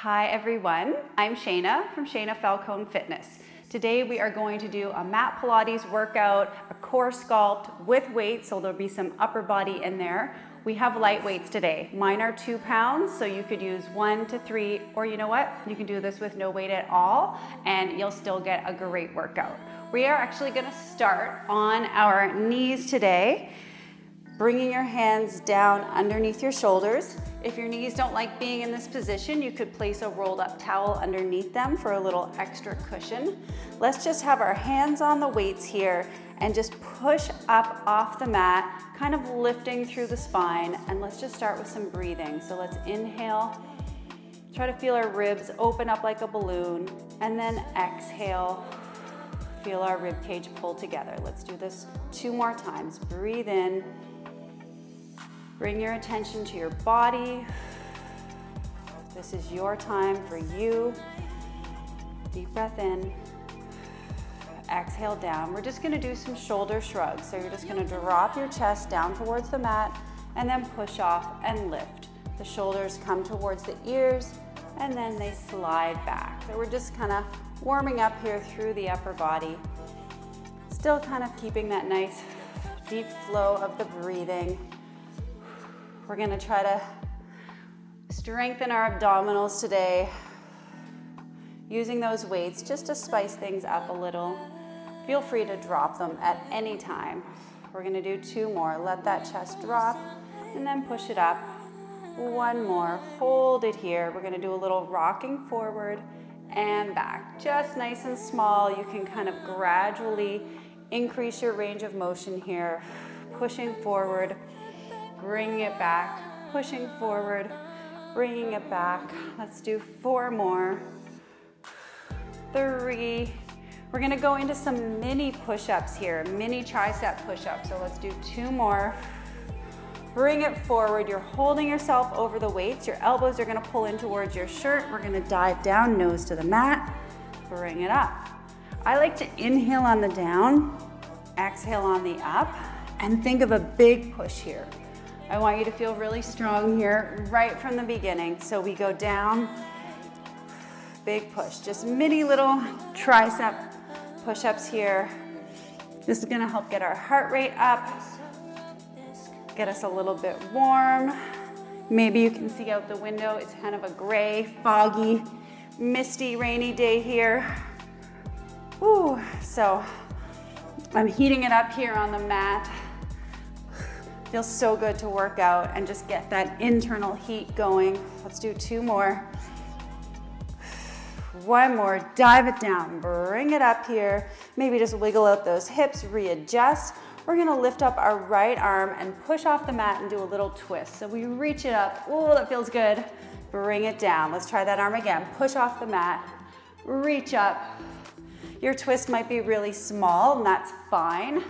Hi everyone, I'm Shaina from Shaina Falcone Fitness. Today we are going to do a mat Pilates workout, a core sculpt with weights, so there'll be some upper body in there. We have light weights today. Mine are 2 pounds, so you could use 1 to 3, or you know what? You can do this with no weight at all, and you'll still get a great workout. We are actually gonna start on our knees today, bringing your hands down underneath your shoulders. If your knees don't like being in this position, you could place a rolled up towel underneath them for a little extra cushion. Let's just have our hands on the weights here and just push up off the mat, kind of lifting through the spine. And let's just start with some breathing. So let's inhale, try to feel our ribs open up like a balloon, and then exhale, feel our rib cage pull together. Let's do this 2 more times. Breathe in. Bring your attention to your body. This is your time for you. Deep breath in. Exhale down. We're just gonna do some shoulder shrugs. So you're just gonna drop your chest down towards the mat and then push off and lift. The shoulders come towards the ears and then they slide back. So we're just kind of warming up here through the upper body. Still kind of keeping that nice deep flow of the breathing. We're gonna try to strengthen our abdominals today, using those weights just to spice things up a little. Feel free to drop them at any time. We're gonna do 2 more. Let that chest drop and then push it up. 1 more, hold it here. We're gonna do a little rocking forward and back. Just nice and small. You can kind of gradually increase your range of motion here, pushing forward, bringing it back, pushing forward, bringing it back. Let's do 4 more. 3. We're gonna go into some mini push-ups here, mini tricep push-ups. So let's do 2 more. Bring it forward. You're holding yourself over the weights. Your elbows are gonna pull in towards your shirt. We're gonna dive down, nose to the mat, bring it up. I like to inhale on the down, exhale on the up, and think of a big push here. I want you to feel really strong here right from the beginning. So we go down, big push, just mini little tricep push-ups here. This is gonna help get our heart rate up, get us a little bit warm. Maybe you can see out the window, it's kind of a gray, foggy, misty, rainy day here. Ooh, so I'm heating it up here on the mat. Feels so good to work out and just get that internal heat going. Let's do 2 more. 1 more, dive it down, bring it up here. Maybe just wiggle out those hips, readjust. We're gonna lift up our right arm and push off the mat and do a little twist. So we reach it up, oh, that feels good. Bring it down, let's try that arm again. Push off the mat, reach up. Your twist might be really small and that's fine.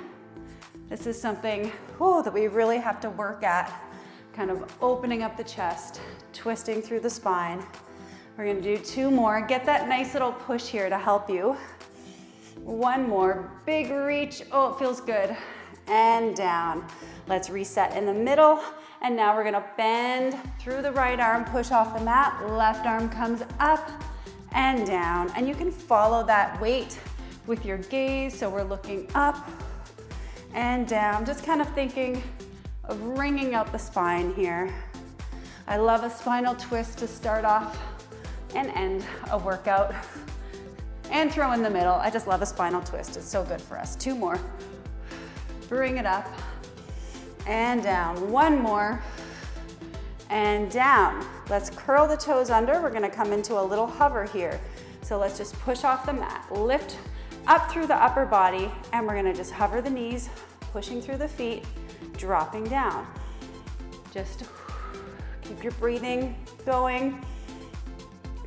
This is something that we really have to work at, kind of opening up the chest, twisting through the spine. We're gonna do 2 more. Get that nice little push here to help you. 1 more, big reach. Oh, it feels good. And down. Let's reset in the middle. And now we're gonna bend through the right arm, push off the mat. Left arm comes up and down. And you can follow that weight with your gaze. So we're looking up and down, just kind of thinking of wringing out the spine here. I love a spinal twist to start off and end a workout. And throw in the middle. I just love a spinal twist. It's so good for us. 2 more. Bring it up and down. 1 more and down. Let's curl the toes under. We're gonna come into a little hover here. So let's just push off the mat. Lift up through the upper body, and we're gonna just hover the knees, pushing through the feet, dropping down. Just keep your breathing going.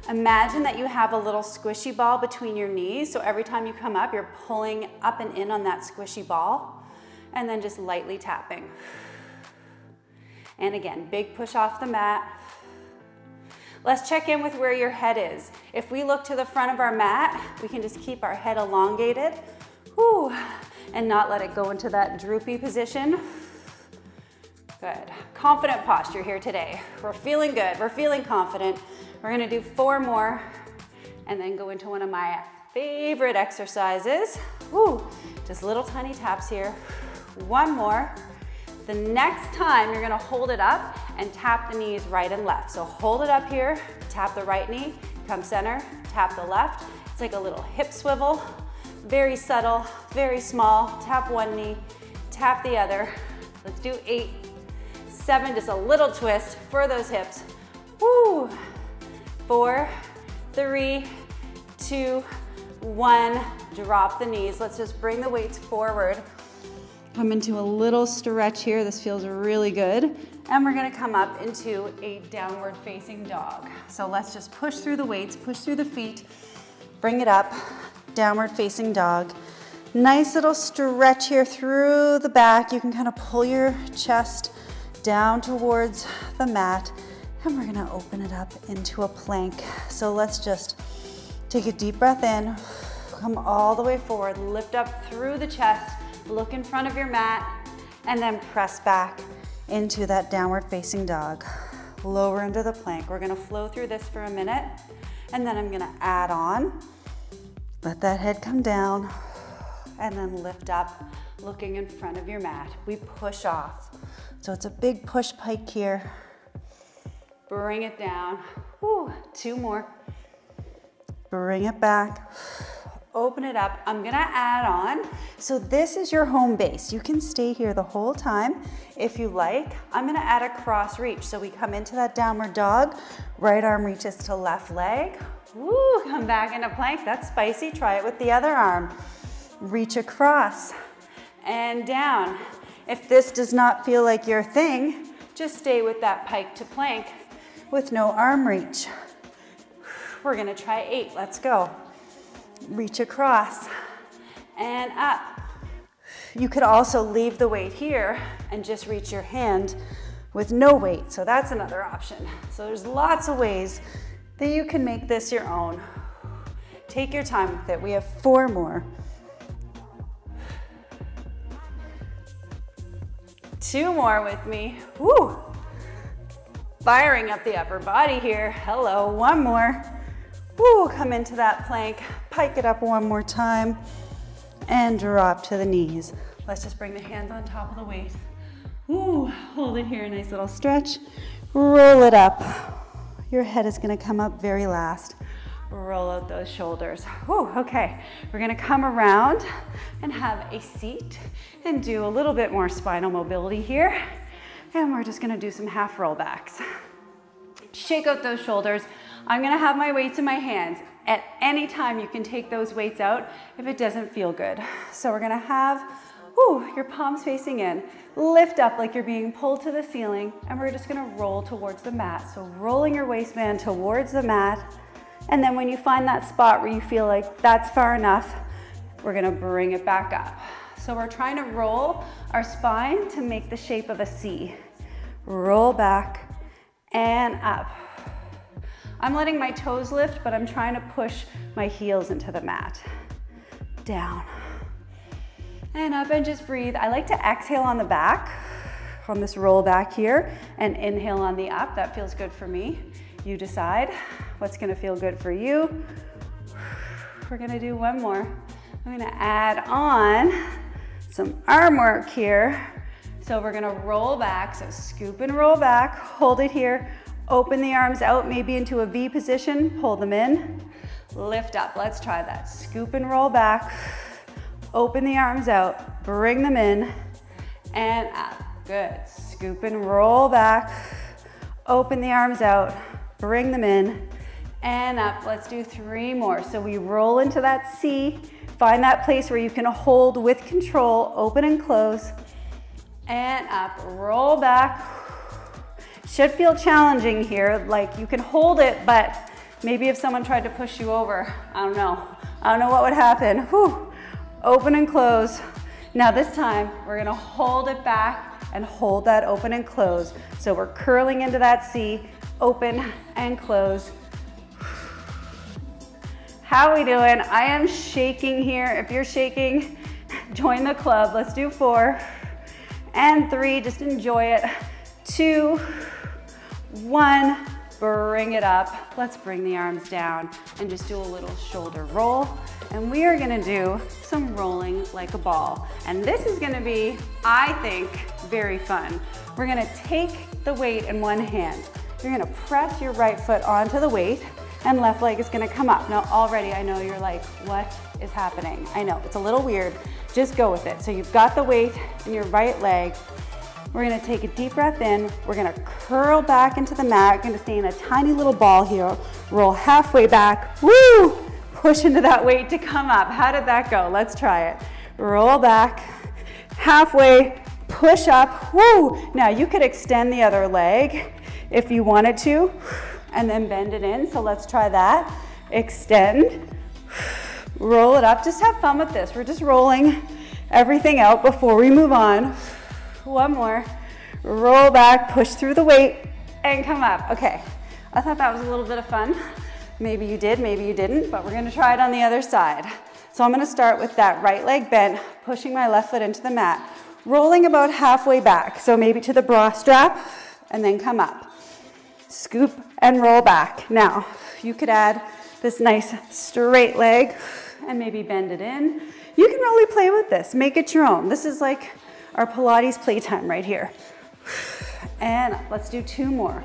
Imagine that you have a little squishy ball between your knees, so every time you come up, you're pulling up and in on that squishy ball, and then just lightly tapping. And again, big push off the mat. Let's check in with where your head is. If we look to the front of our mat, we can just keep our head elongated, and not let it go into that droopy position. Good. Confident posture here today. We're feeling good. We're feeling confident. We're gonna do 4 more and then go into one of my favorite exercises. Woo, just little tiny taps here. 1 more. The next time you're gonna hold it up and tap the knees right and left. So hold it up here, tap the right knee, come center, tap the left. It's like a little hip swivel. Very subtle, very small. Tap one knee, tap the other. Let's do 8, 7, just a little twist for those hips. Woo! 4, 3, 2, 1. Drop the knees. Let's just bring the weights forward. Come into a little stretch here. This feels really good. And we're gonna come up into a downward facing dog. So let's just push through the weights, push through the feet, bring it up, downward facing dog. Nice little stretch here through the back. You can kind of pull your chest down towards the mat, and we're gonna open it up into a plank. So let's just take a deep breath in, come all the way forward, lift up through the chest, look in front of your mat, and then press back into that downward facing dog. Lower into the plank. We're gonna flow through this for a minute, and then I'm gonna add on. Let that head come down, and then lift up, looking in front of your mat. We push off. So it's a big push pike here. Bring it down. Woo, 2 more. Bring it back. Open it up. I'm gonna add on. So this is your home base. You can stay here the whole time if you like. I'm gonna add a cross reach. So we come into that downward dog. Right arm reaches to left leg. Woo, come back into plank. That's spicy. Try it with the other arm. Reach across and down. If this does not feel like your thing, just stay with that pike to plank with no arm reach. We're gonna try 8, let's go. Reach across and up. You could also leave the weight here and just reach your hand with no weight, so that's another option. So there's lots of ways that you can make this your own. Take your time with it. We have 4 more. 2 more with me. Woo! Firing up the upper body here. Hello, 1 more. Woo, come into that plank. Pike it up 1 more time and drop to the knees. Let's just bring the hands on top of the weight. Woo, hold it here, nice little stretch. Roll it up. Your head is gonna come up very last. Roll out those shoulders. Whew, okay, we're gonna come around and have a seat and do a little bit more spinal mobility here. And we're just gonna do some half rollbacks. Shake out those shoulders. I'm gonna have my weights in my hands. At any time you can take those weights out if it doesn't feel good. So we're gonna have your palms facing in. Lift up like you're being pulled to the ceiling, and we're just gonna roll towards the mat. So rolling your waistband towards the mat. And then when you find that spot where you feel like that's far enough, we're gonna bring it back up. So we're trying to roll our spine to make the shape of a C. Roll back and up. I'm letting my toes lift, but I'm trying to push my heels into the mat. Down and up, and just breathe. I like to exhale on the back, on this roll back here, and inhale on the up. That feels good for me. You decide what's gonna feel good for you. We're gonna do 1 more. I'm gonna add on some arm work here. So we're gonna roll back, so scoop and roll back, hold it here, open the arms out, maybe into a V position, pull them in, lift up. Let's try that. Scoop and roll back, open the arms out, bring them in, and up. Good. Scoop and roll back, open the arms out, bring them in, and up. Let's do 3 more. So we roll into that C, find that place where you can hold with control, open and close, and up, roll back. Should feel challenging here, like you can hold it, but maybe if someone tried to push you over, I don't know what would happen. Whew. Open and close. Now this time, we're gonna hold it back and hold that open and close. So we're curling into that C, open and close. How are we doing? I am shaking here. If you're shaking, join the club. Let's do 4 and 3, just enjoy it. 2, 1, bring it up. Let's bring the arms down and just do a little shoulder roll. And we are gonna do some rolling like a ball. And this is gonna be, I think, very fun. We're gonna take the weight in one hand. You're gonna press your right foot onto the weight and left leg is gonna come up. Now already I know you're like, what is happening? I know, it's a little weird. Just go with it. So you've got the weight in your right leg. We're gonna take a deep breath in. We're gonna curl back into the mat. We're gonna stay in a tiny little ball here. Roll halfway back. Woo! Push into that weight to come up. How did that go? Let's try it. Roll back, halfway, push up. Woo! Now you could extend the other leg if you wanted to, and then bend it in. So let's try that. Extend, roll it up. Just have fun with this. We're just rolling everything out before we move on. One more. Roll back, push through the weight, and come up. Okay, I thought that was a little bit of fun. Maybe you did, maybe you didn't, but we're gonna try it on the other side. So I'm gonna start with that right leg bent, pushing my left foot into the mat, rolling about halfway back. So maybe to the bra strap, and then come up. Scoop and roll back. Now, you could add this nice straight leg and maybe bend it in. You can really play with this, make it your own. This is like our Pilates playtime right here. And let's do 2 more.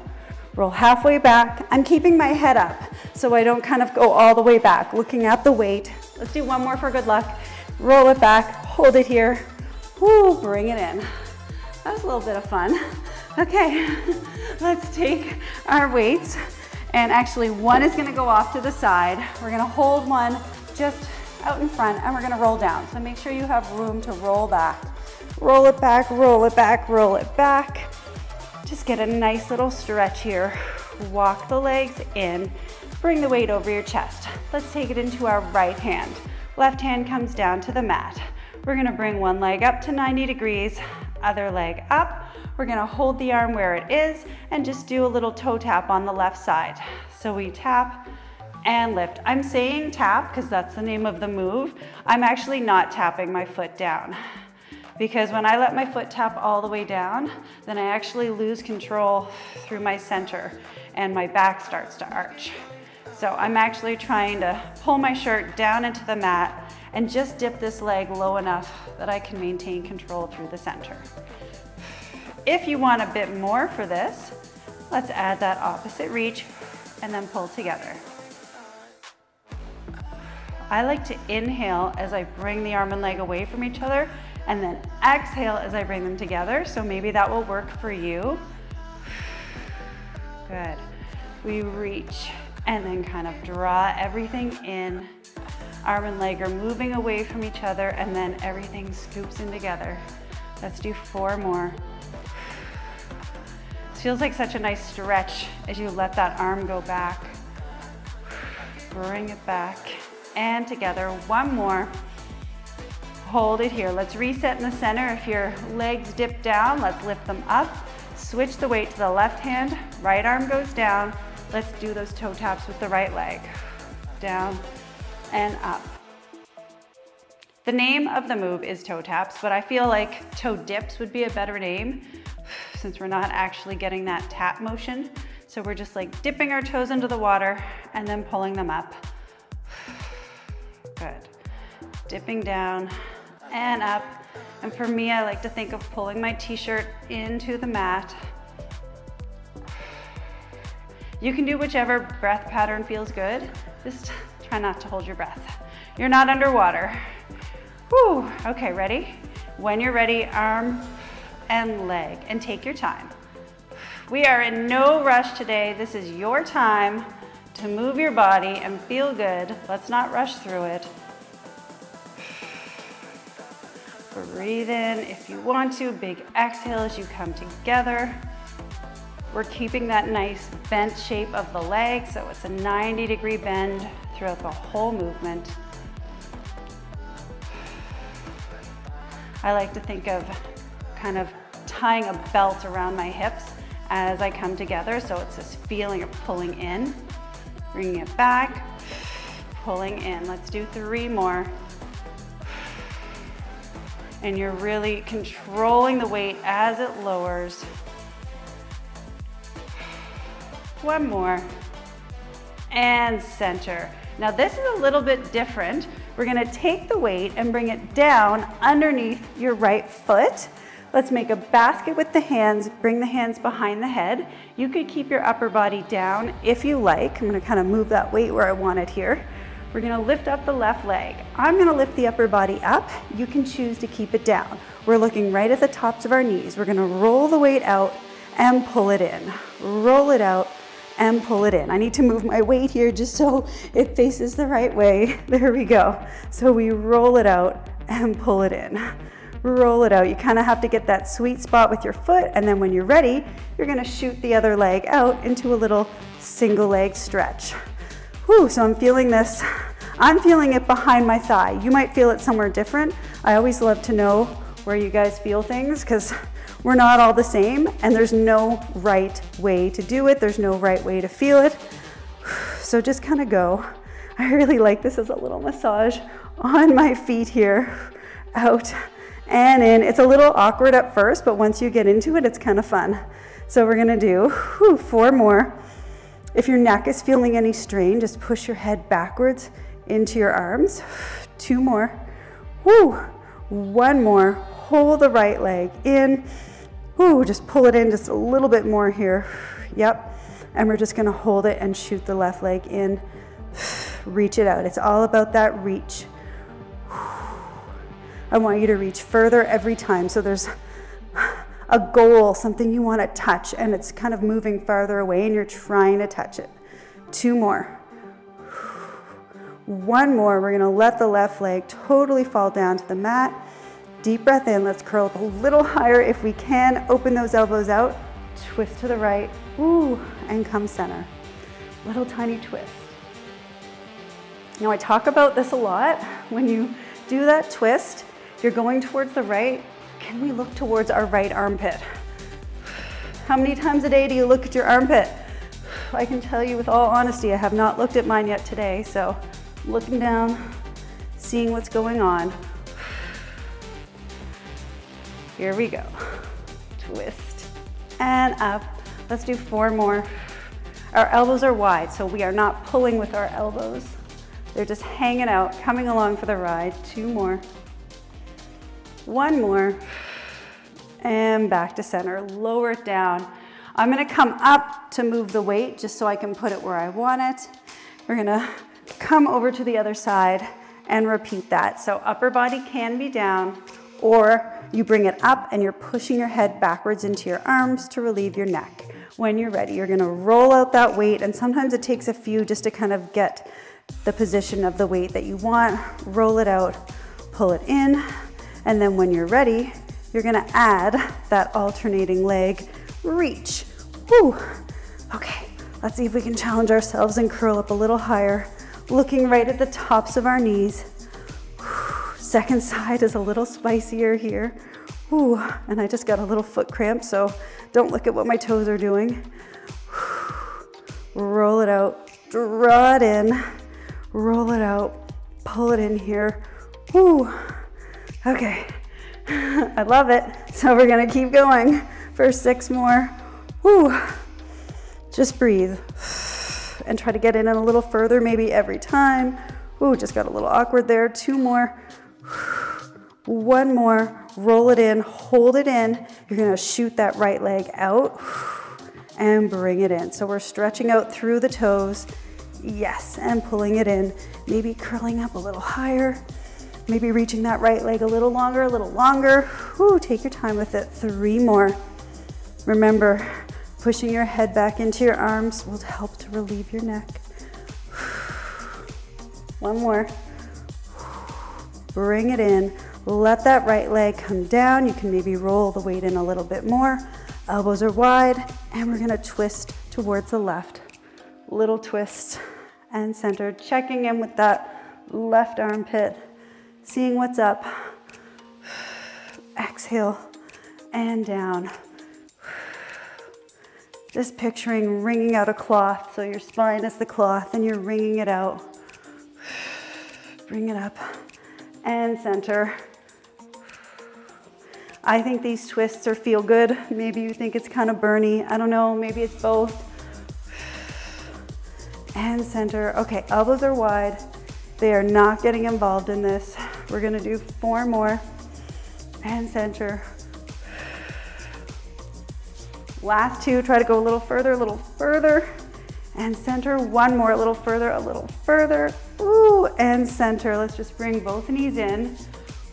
Roll halfway back. I'm keeping my head up so I don't kind of go all the way back, looking at the weight. Let's do 1 more for good luck. Roll it back, hold it here. Woo, bring it in. That was a little bit of fun. Okay, let's take our weights. And actually one is gonna go off to the side. We're gonna hold one just out in front and we're gonna roll down. So make sure you have room to roll back. Roll it back, roll it back, roll it back. Just get a nice little stretch here. Walk the legs in, bring the weight over your chest. Let's take it into our right hand. Left hand comes down to the mat. We're gonna bring one leg up to 90 degrees, other leg up. We're gonna hold the arm where it is and just do a little toe tap on the left side. So we tap and lift. I'm saying tap because that's the name of the move. I'm actually not tapping my foot down, because when I let my foot tap all the way down, then I actually lose control through my center and my back starts to arch. So I'm actually trying to pull my shirt down into the mat and just dip this leg low enough that I can maintain control through the center. If you want a bit more for this, let's add that opposite reach and then pull together. I like to inhale as I bring the arm and leg away from each other, and then exhale as I bring them together. So maybe that will work for you. Good. We reach and then kind of draw everything in. Arm and leg are moving away from each other and then everything scoops in together. Let's do 4 more. This feels like such a nice stretch as you let that arm go back. Bring it back and together. 1 more. Hold it here. Let's reset in the center. If your legs dip down, let's lift them up. Switch the weight to the left hand. Right arm goes down. Let's do those toe taps with the right leg. Down and up. The name of the move is toe taps, but I feel like toe dips would be a better name since we're not actually getting that tap motion. So we're just like dipping our toes into the water and then pulling them up. Good. Dipping down and up. And for me, I like to think of pulling my t-shirt into the mat. You can do whichever breath pattern feels good. Just try not to hold your breath. You're not underwater. Whew. Okay, ready? When you're ready, arm and leg, and take your time. We are in no rush today. This is your time to move your body and feel good. Let's not rush through it. Breathe in if you want to. Big exhale as you come together. We're keeping that nice bent shape of the leg, so it's a 90-degree bend throughout the whole movement. I like to think of kind of tying a belt around my hips as I come together, so it's this feeling of pulling in, bringing it back, pulling in. Let's do 3 more. And you're really controlling the weight as it lowers. One more. And center. Now this is a little bit different. We're gonna take the weight and bring it down underneath your right foot. Let's make a basket with the hands, bring the hands behind the head. You could keep your upper body down if you like. I'm gonna kind of move that weight where I want it here. We're gonna lift up the left leg. I'm gonna lift the upper body up. You can choose to keep it down. We're looking right at the tops of our knees. We're gonna roll the weight out and pull it in. Roll it out and pull it in. I need to move my weight here just so it faces the right way. There we go. So we roll it out and pull it in. Roll it out. You kind of have to get that sweet spot with your foot, and then when you're ready, you're gonna shoot the other leg out into a little single leg stretch. Whew, so I'm feeling this. I'm feeling it behind my thigh. You might feel it somewhere different. I always love to know where you guys feel things because we're not all the same, and there's no right way to do it. There's no right way to feel it. So just kind of go. I really like this as a little massage on my feet here. Out and in. It's a little awkward at first, but once you get into it, it's kind of fun. So we're gonna do 4 more. If your neck is feeling any strain, just push your head backwards into your arms. 2 more. Woo. 1 more. Hold the right leg in. Woo, just pull it in just a little bit more here. Yep. And we're just gonna hold it and shoot the left leg in. Reach it out. It's all about that reach. I want you to reach further every time. So there's a goal, something you want to touch, and it's kind of moving farther away and you're trying to touch it. 2 more. 1 more. We're going to let the left leg totally fall down to the mat. Deep breath in. Let's curl up a little higher if we can. Open those elbows out. Twist to the right. Ooh, and come center. Little tiny twist. Now I talk about this a lot. When you do that twist, you're going towards the right. Can we look towards our right armpit? How many times a day do you look at your armpit? I can tell you with all honesty, I have not looked at mine yet today. So I'm looking down, seeing what's going on. Here we go. Twist and up. Let's do 4 more. Our elbows are wide, so we are not pulling with our elbows. They're just hanging out, coming along for the ride. 2 more. 1 more, and back to center. Lower it down. I'm gonna come up to move the weight just so I can put it where I want it. We're gonna come over to the other side and repeat that. So upper body can be down, or you bring it up and you're pushing your head backwards into your arms to relieve your neck. When you're ready, you're gonna roll out that weight, and sometimes it takes a few just to kind of get the position of the weight that you want. Roll it out, pull it in, and then when you're ready, you're gonna add that alternating leg reach. Woo. Okay, let's see if we can challenge ourselves and curl up a little higher, looking right at the tops of our knees. Second side is a little spicier here. Ooh, and I just got a little foot cramp, so don't look at what my toes are doing. Roll it out, draw it in, roll it out, pull it in here. Ooh. Okay, I love it. So we're gonna keep going for 6 more. Woo. Just breathe and try to get in a little further, maybe every time. Ooh, just got a little awkward there. 2 more. 1 more. Roll it in, hold it in. You're gonna shoot that right leg out and bring it in. So we're stretching out through the toes. Yes, and pulling it in. Maybe curling up a little higher. Maybe reaching that right leg a little longer, a little longer. Whew, take your time with it. 3 more. Remember, pushing your head back into your arms will help to relieve your neck. 1 more. Bring it in. Let that right leg come down. You can maybe roll the weight in a little bit more. Elbows are wide, and we're gonna twist towards the left. Little twist and center. Checking in with that left armpit. Seeing what's up. Exhale and down. Just picturing wringing out a cloth. So your spine is the cloth and you're wringing it out. Bring it up and center. I think these twists feel good. Maybe you think it's kind of burny. I don't know, maybe it's both. and center. Okay, elbows are wide. They are not getting involved in this. We're gonna do 4 more, and center. Last 2, try to go a little further, and center. 1 more, a little further, ooh, and center. Let's just bring both knees in.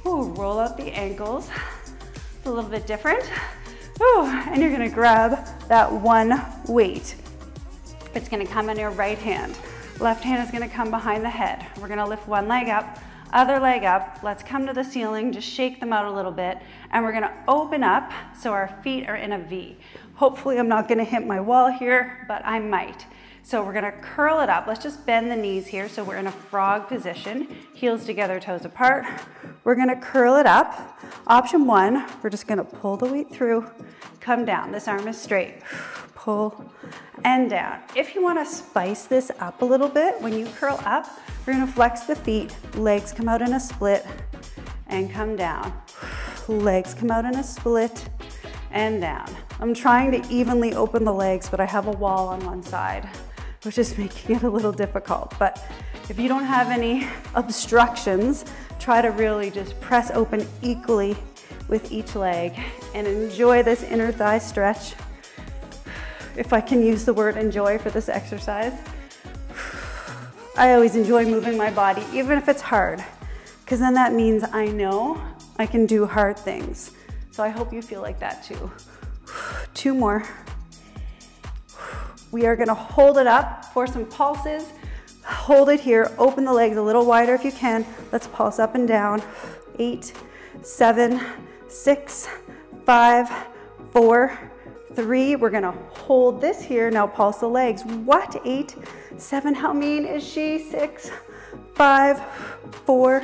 Ooh, roll out the ankles. It's a little bit different. Ooh, and you're gonna grab that 1 weight. It's gonna come in your right hand. Left hand is gonna come behind the head. We're gonna lift 1 leg up, other leg up. Let's come to the ceiling, just shake them out a little bit, and we're gonna open up so our feet are in a V. Hopefully I'm not gonna hit my wall here, but I might. So we're gonna curl it up. Let's just bend the knees here so we're in a frog position. Heels together, toes apart. We're gonna curl it up. Option 1, we're just gonna pull the weight through, come down. This arm is straight. Pull and down. If you wanna spice this up a little bit, when you curl up, you're gonna flex the feet, legs come out in a split, and come down. Legs come out in a split, and down. I'm trying to evenly open the legs, but I have a wall on one side, which is making it a little difficult. But if you don't have any obstructions, try to really just press open equally with each leg and enjoy this inner thigh stretch. If I can use the word enjoy for this exercise. I always enjoy moving my body, even if it's hard, because then that means I know I can do hard things. So I hope you feel like that too. 2 more. We are gonna hold it up for some pulses. Hold it here, open the legs a little wider if you can. Let's pulse up and down. 8, 7, 6, 5, 4, 3. We're gonna hold this here. Now pulse the legs. What? 8, 7, how mean is she? 6, 5, 4,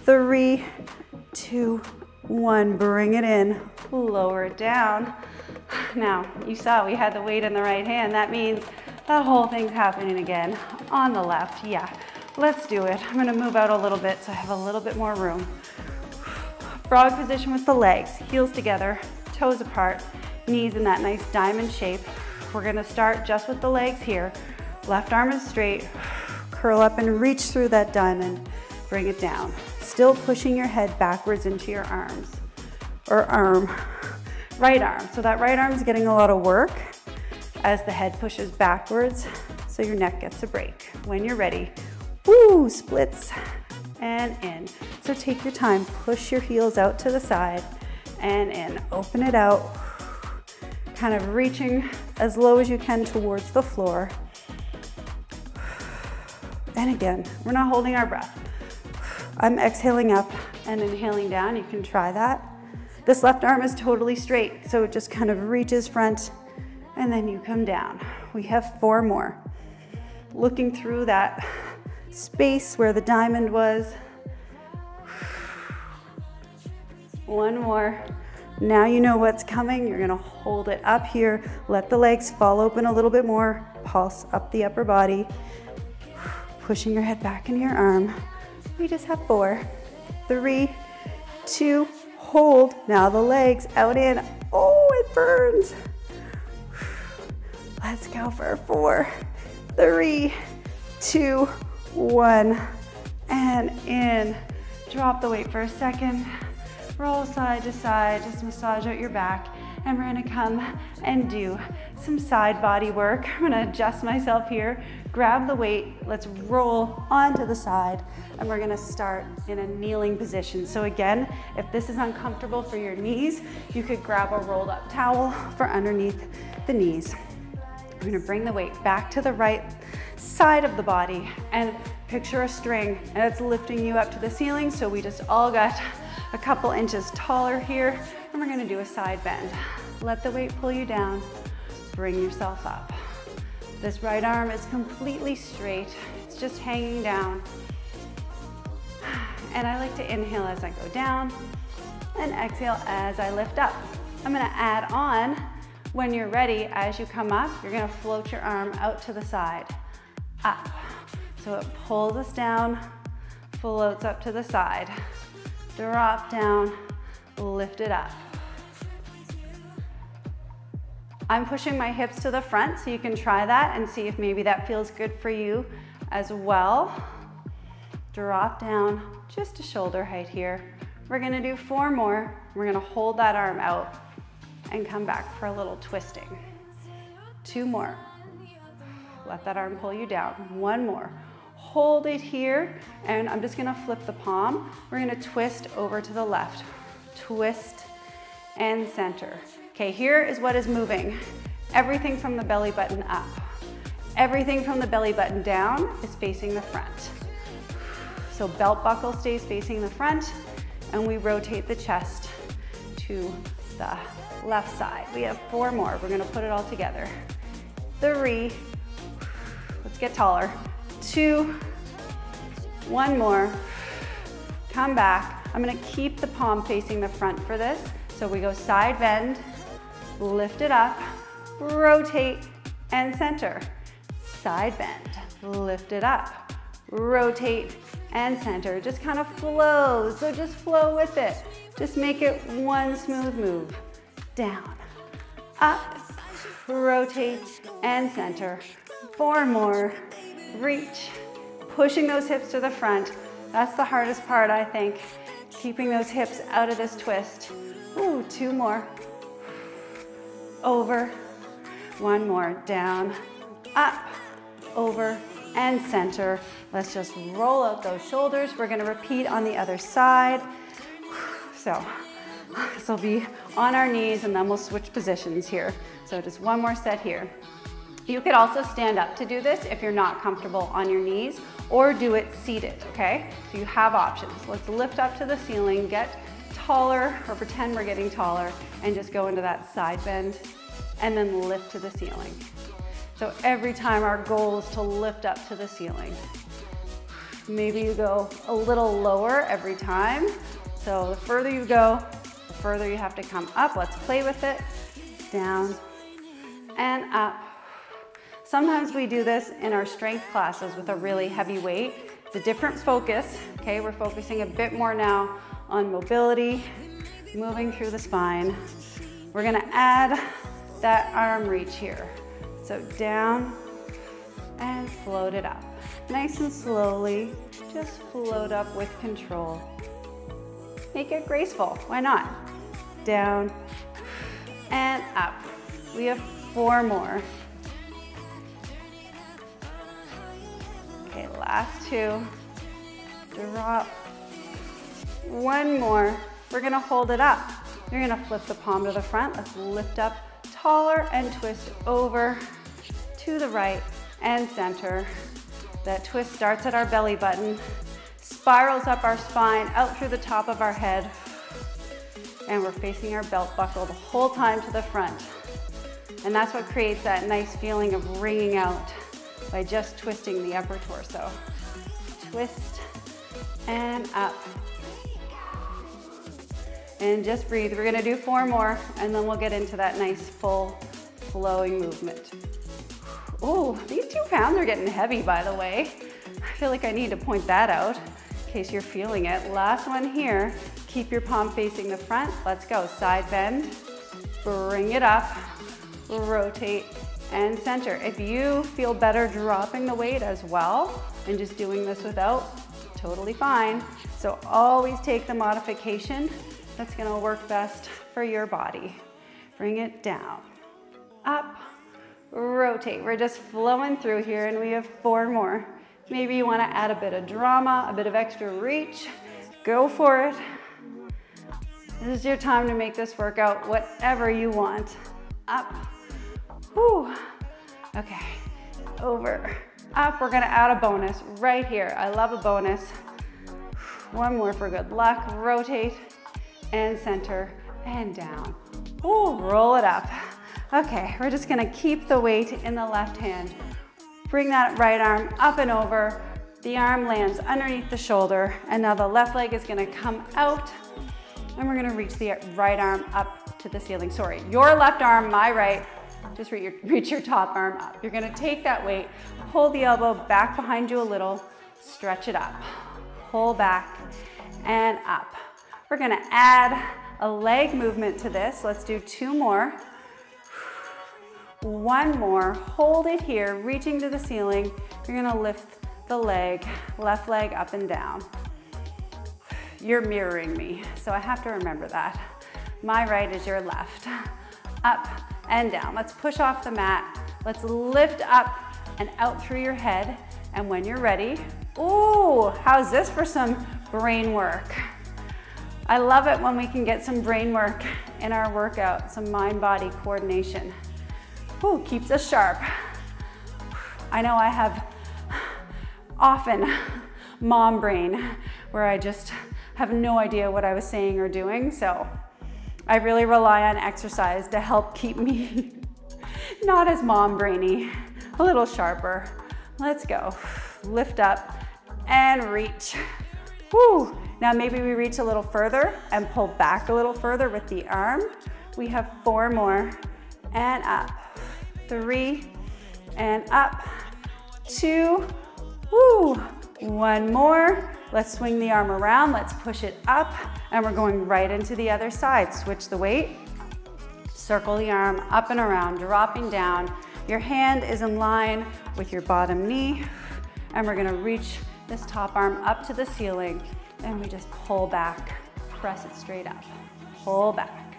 3, 2, 1. Bring it in, lower it down. Now, you saw we had the weight in the right hand. That means that whole thing's happening again on the left. Yeah, let's do it. I'm gonna move out a little bit so I have a little bit more room. Frog position with the legs, heels together, toes apart, knees in that nice diamond shape. We're gonna start just with the legs here. Left arm is straight, curl up and reach through that diamond, bring it down. Still pushing your head backwards into your arms, or arm. Right arm, so that right arm is getting a lot of work as the head pushes backwards, so your neck gets a break. When you're ready, woo, splits and in. So take your time, push your heels out to the side and in. Open it out, kind of reaching as low as you can towards the floor. And again, we're not holding our breath. I'm exhaling up and inhaling down. You can try that. This left arm is totally straight, so it just kind of reaches front and then you come down. We have 4 more. Looking through that space where the diamond was. 1 more. Now you know what's coming. You're gonna hold it up here. Let the legs fall open a little bit more. Pulse up the upper body. Pushing your head back into your arm. We just have 4, 3, 2, hold. Now the legs out in. Oh, it burns. Let's go for 4, 3, 2, 1, and in. Drop the weight for a second. Roll side to side, just massage out your back. And we're gonna come and do some side body work. I'm gonna adjust myself here, grab the weight, let's roll onto the side, and we're gonna start in a kneeling position. So again, if this is uncomfortable for your knees, you could grab a rolled up towel for underneath the knees. We're gonna bring the weight back to the right side of the body and picture a string, and it's lifting you up to the ceiling, so we just all got a couple inches taller here, and we're gonna do a side bend. Let the weight pull you down, bring yourself up. This right arm is completely straight, it's just hanging down. And I like to inhale as I go down, and exhale as I lift up. I'm gonna add on, when you're ready, as you come up, you're gonna float your arm out to the side, up. So it pulls us down, floats up to the side. Drop down, lift it up. I'm pushing my hips to the front, so you can try that and see if maybe that feels good for you as well. Drop down just to shoulder height here. We're gonna do 4 more. We're gonna hold that arm out and come back for a little twisting. 2 more. Let that arm pull you down. 1 more. Hold it here, and I'm just gonna flip the palm. We're gonna twist over to the left. Twist and center. Okay, here is what is moving. Everything from the belly button up. Everything from the belly button down is facing the front. So belt buckle stays facing the front, and we rotate the chest to the left side. We have 4 more. We're gonna put it all together. 3, let's get taller. 2, 1 more. Come back. I'm gonna keep the palm facing the front for this. So we go side bend, lift it up, rotate, and center. Side bend, lift it up, rotate, and center. Just kind of flows, so just flow with it. Just make it one smooth move. Down, up, rotate, and center. 4 more, reach, pushing those hips to the front. That's the hardest part, I think, keeping those hips out of this twist. Ooh, 2 more. Over. 1 more. Down, up, over, and center. Let's just roll out those shoulders. We're gonna repeat on the other side. So this will be on our knees, and then we'll switch positions here. So just 1 more set here. You could also stand up to do this if you're not comfortable on your knees, or do it seated, okay? So you have options. Let's lift up to the ceiling, get taller, or pretend we're getting taller, and just go into that side bend, and then lift to the ceiling. So every time our goal is to lift up to the ceiling. Maybe you go a little lower every time. So the further you go, the further you have to come up. Let's play with it. Down and up. Sometimes we do this in our strength classes with a really heavy weight. It's a different focus, okay? We're focusing a bit more now on mobility, moving through the spine. We're gonna add that arm reach here. So down and float it up. Nice and slowly, just float up with control. Make it graceful, why not? Down and up. We have 4 more. Okay, last 2. Drop. 1 more. We're gonna hold it up. You're gonna flip the palm to the front. Let's lift up taller and twist over to the right and center. That twist starts at our belly button, spirals up our spine, out through the top of our head, and we're facing our belt buckle the whole time to the front. And that's what creates that nice feeling of ringing out by just twisting the upper torso. Twist and up. And just breathe. We're gonna do 4 more, and then we'll get into that nice full flowing movement. Oh, these 2 pounds are getting heavy, by the way. I feel like I need to point that out in case you're feeling it. Last one here. Keep your palm facing the front. Let's go. Side bend, bring it up, rotate, and center. If you feel better dropping the weight as well and just doing this without, totally fine. So always take the modification that's gonna work best for your body. Bring it down, up, rotate. We're just flowing through here, and we have 4 more. Maybe you wanna add a bit of drama, a bit of extra reach. Go for it. This is your time to make this work out whatever you want. Up, whew. Okay, over, up. We're gonna add a bonus right here. I love a bonus. 1 more for good luck. Rotate and center and down. Ooh, roll it up. Okay, we're just gonna keep the weight in the left hand. Bring that right arm up and over. The arm lands underneath the shoulder, and now the left leg is gonna come out, and we're gonna reach the right arm up to the ceiling. Sorry, your left arm, my right. Just reach your top arm up. You're gonna take that weight, pull the elbow back behind you a little, stretch it up. Pull back and up. We're gonna add a leg movement to this. Let's do 2 more. One more, hold it here, reaching to the ceiling. You're gonna lift the leg, left leg up and down. You're mirroring me, so I have to remember that. My right is your left. Up and down. Let's push off the mat. Let's lift up and out through your head. And when you're ready, ooh, how's this for some brain work? I love it when we can get some brain work in our workout, some mind-body coordination. Ooh, keeps us sharp. I know I have often mom brain where I just have no idea what I was saying or doing, so I really rely on exercise to help keep me not as mom brainy, a little sharper. Let's go. Lift up and reach. Woo. Now maybe we reach a little further and pull back a little further with the arm. We have 4 more and up. 3 and up. 2. Woo. 1 more. Let's swing the arm around. Let's push it up and we're going right into the other side. Switch the weight. Circle the arm up and around, dropping down. Your hand is in line with your bottom knee and we're gonna reach this top arm up to the ceiling and we just pull back, press it straight up, pull back.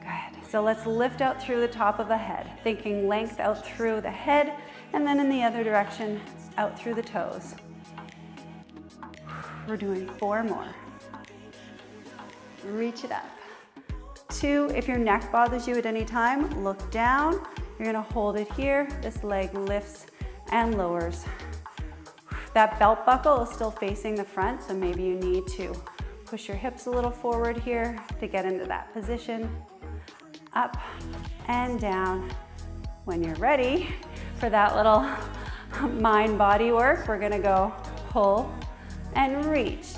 Good, so let's lift out through the top of the head, thinking length out through the head and then in the other direction, out through the toes. We're doing 4 more. Reach it up. 2, if your neck bothers you at any time, look down. You're gonna hold it here. This leg lifts and lowers. That belt buckle is still facing the front, so maybe you need to push your hips a little forward here to get into that position. Up and down. When you're ready for that little mind-body work, we're gonna go pull and reach.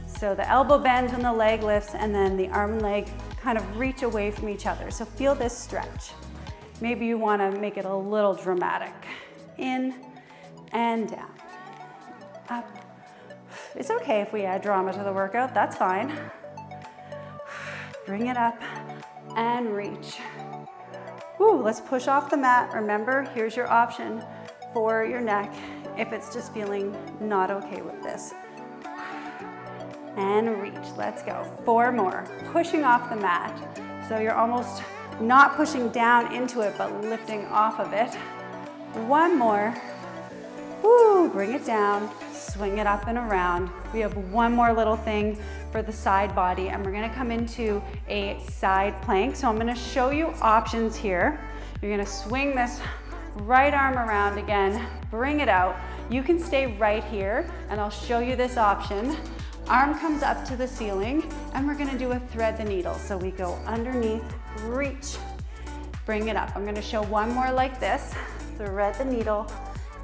So the elbow bends and the leg lifts and then the arm and leg kind of reach away from each other. So feel this stretch. Maybe you want to make it a little dramatic. In and down. Up. It's okay if we add drama to the workout, that's fine. Bring it up and reach. Woo, let's push off the mat. Remember, here's your option for your neck if it's just feeling not okay with this. And reach, let's go. 4 more, pushing off the mat. So you're almost not pushing down into it, but lifting off of it. 1 more, woo, bring it down, swing it up and around. We have 1 more little thing for the side body, and we're gonna come into a side plank. So I'm gonna show you options here. You're gonna swing this right arm around again, bring it out. You can stay right here, and I'll show you this option. Arm comes up to the ceiling and we're gonna do a thread the needle. So we go underneath, reach, bring it up. I'm gonna show 1 more like this, thread the needle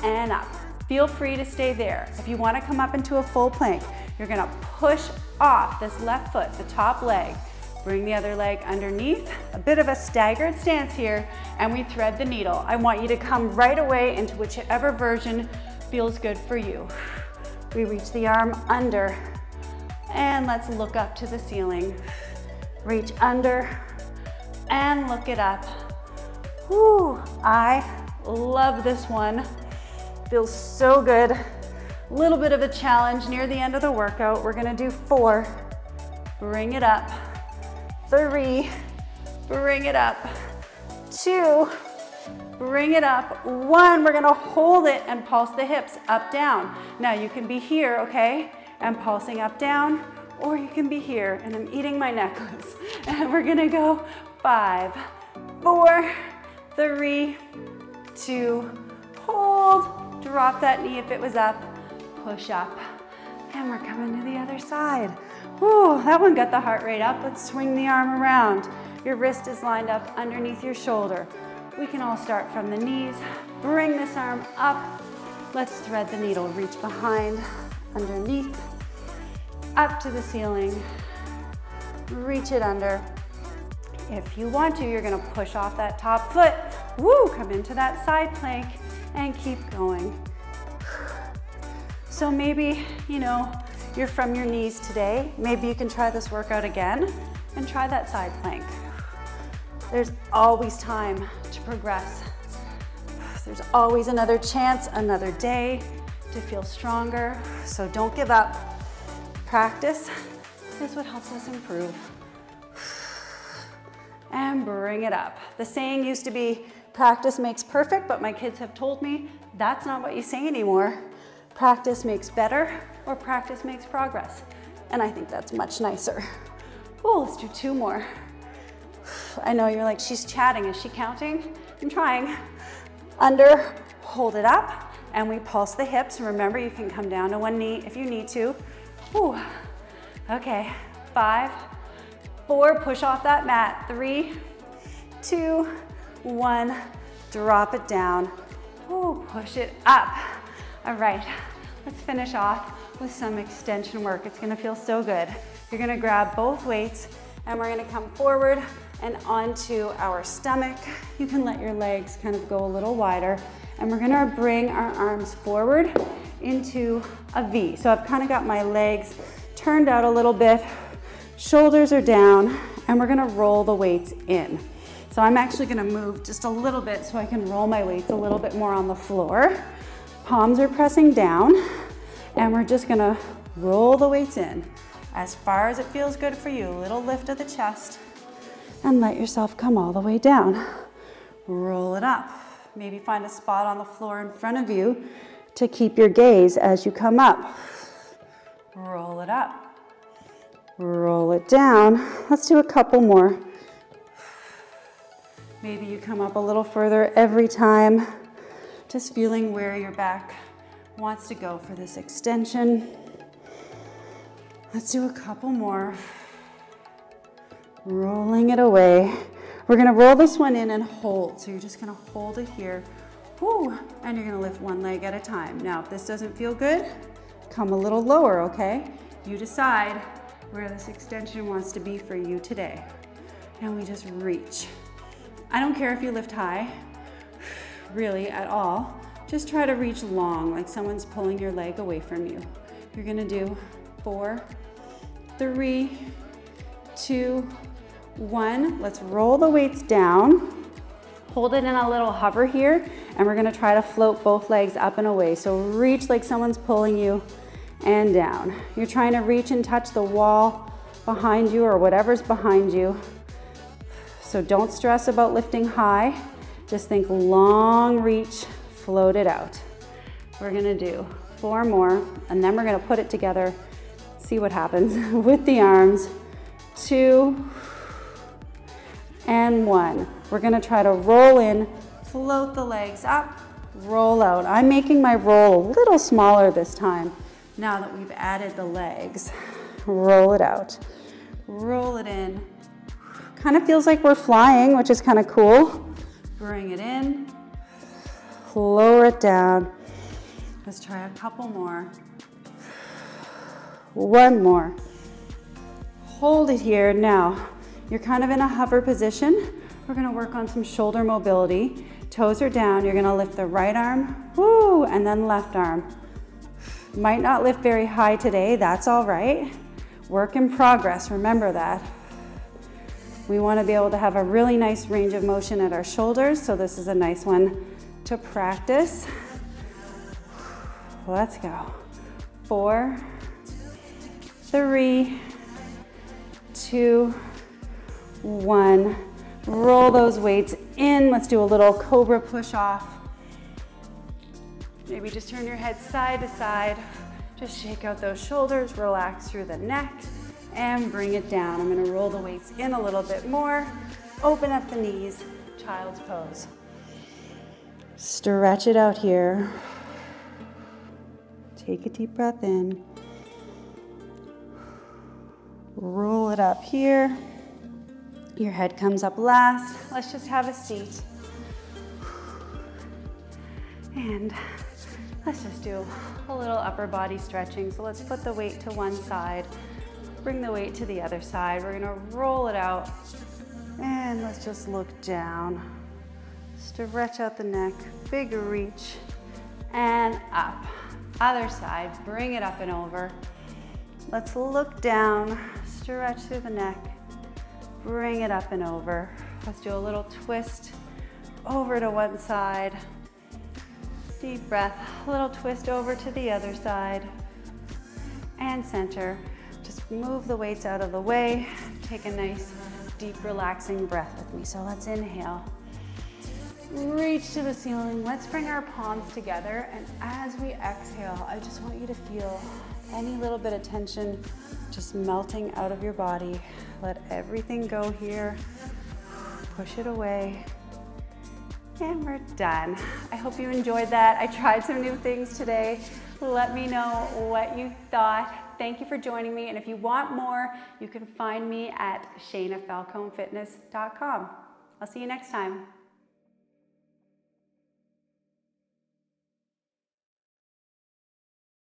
and up. Feel free to stay there. If you wanna come up into a full plank, you're gonna push off this left foot, the top leg, bring the other leg underneath, a bit of a staggered stance here, and we thread the needle. I want you to come right away into whichever version feels good for you. We reach the arm under, and let's look up to the ceiling. Reach under and look it up. Whew, I love this one. Feels so good. A little bit of a challenge near the end of the workout. We're gonna do 4. Bring it up. 3. Bring it up. 2. Bring it up. 1. We're gonna hold it and pulse the hips up, down. Now you can be here, okay? And pulsing up, down, or you can be here, and I'm eating my necklace. And we're gonna go 5, 4, 3, 2, hold, drop that knee if it was up, push up, and we're coming to the other side. Whew, that one got the heart rate up. Let's swing the arm around. Your wrist is lined up underneath your shoulder. We can all start from the knees. Bring this arm up. Let's thread the needle, reach behind, underneath, up to the ceiling, reach it under. If you want to, you're gonna push off that top foot. Woo, come into that side plank and keep going. So maybe, you're from your knees today. Maybe you can try this workout again and try that side plank. There's always time to progress. There's always another chance, another day to feel stronger, so don't give up. Practice is what helps us improve. And bring it up. The saying used to be, practice makes perfect, but my kids have told me that's not what you say anymore. Practice makes better, or practice makes progress. And I think that's much nicer. Oh, let's do 2 more. I know you're like, she's chatting, is she counting? I'm trying. Under, hold it up, and we pulse the hips. Remember, you can come down to one knee if you need to. Ooh. Okay, 5, 4, push off that mat. 3, 2, 1, drop it down. Ooh, push it up. All right, let's finish off with some extension work. It's gonna feel so good. You're gonna grab both weights and we're gonna come forward and onto our stomach. You can let your legs kind of go a little wider, and we're gonna bring our arms forward into a V. So I've kind of got my legs turned out a little bit, shoulders are down, and we're gonna roll the weights in. So I'm actually gonna move just a little bit so I can roll my weights a little bit more on the floor. Palms are pressing down, and we're just gonna roll the weights in as far as it feels good for you. A little lift of the chest, and let yourself come all the way down. Roll it up. Maybe find a spot on the floor in front of you to keep your gaze as you come up. Roll it up. Roll it down. Let's do a couple more. Maybe you come up a little further every time, just feeling where your back wants to go for this extension. Let's do a couple more. Rolling it away. We're gonna roll this one in and hold. So you're just gonna hold it here. Woo, and you're gonna lift one leg at a time. Now, if this doesn't feel good, come a little lower, okay? You decide where this extension wants to be for you today. And we just reach. I don't care if you lift high, really, at all. Just try to reach long, like someone's pulling your leg away from you. You're gonna do 4, 3, 2, 1. Let's roll the weights down. Hold it in a little hover here, and we're gonna try to float both legs up and away. So reach like someone's pulling you, and down. You're trying to reach and touch the wall behind you or whatever's behind you. So don't stress about lifting high. Just think long reach, float it out. We're gonna do 4 more, and then we're gonna put it together, see what happens with the arms. 2 and 1. We're gonna try to roll in, float the legs up, roll out. I'm making my roll a little smaller this time now that we've added the legs. Roll it out, roll it in. Kind of feels like we're flying, which is kind of cool. Bring it in, lower it down. Let's try a couple more. 1 more. Hold it here. Now, you're kind of in a hover position. We're gonna work on some shoulder mobility. Toes are down. You're gonna lift the right arm, woo, and then left arm. Might not lift very high today, that's all right. Work in progress, remember that. We wanna be able to have a really nice range of motion at our shoulders, so this is a nice one to practice. Let's go. 4, 3, 2, 1. Roll those weights in. Let's do a little Cobra Push Off. Maybe just turn your head side to side. Just shake out those shoulders, relax through the neck, and bring it down. I'm gonna roll the weights in a little bit more. Open up the knees, child's pose. Stretch it out here. Take a deep breath in. Roll it up here. Your head comes up last. Let's just have a seat. And let's just do a little upper body stretching. So let's put the weight to one side, bring the weight to the other side. We're gonna roll it out, and let's just look down. Stretch out the neck, big reach, and up. Other side, bring it up and over. Let's look down, stretch through the neck, bring it up and over. Let's do a little twist over to one side. Deep breath, a little twist over to the other side. And center. Just move the weights out of the way. Take a nice, deep, relaxing breath with me. So let's inhale. Reach to the ceiling. Let's bring our palms together. And as we exhale, I just want you to feel any little bit of tension just melting out of your body. Let everything go here. Push it away. And we're done. I hope you enjoyed that. I tried some new things today. Let me know what you thought. Thank you for joining me. And if you want more, you can find me at ShainaFalconeFitness.com. I'll see you next time.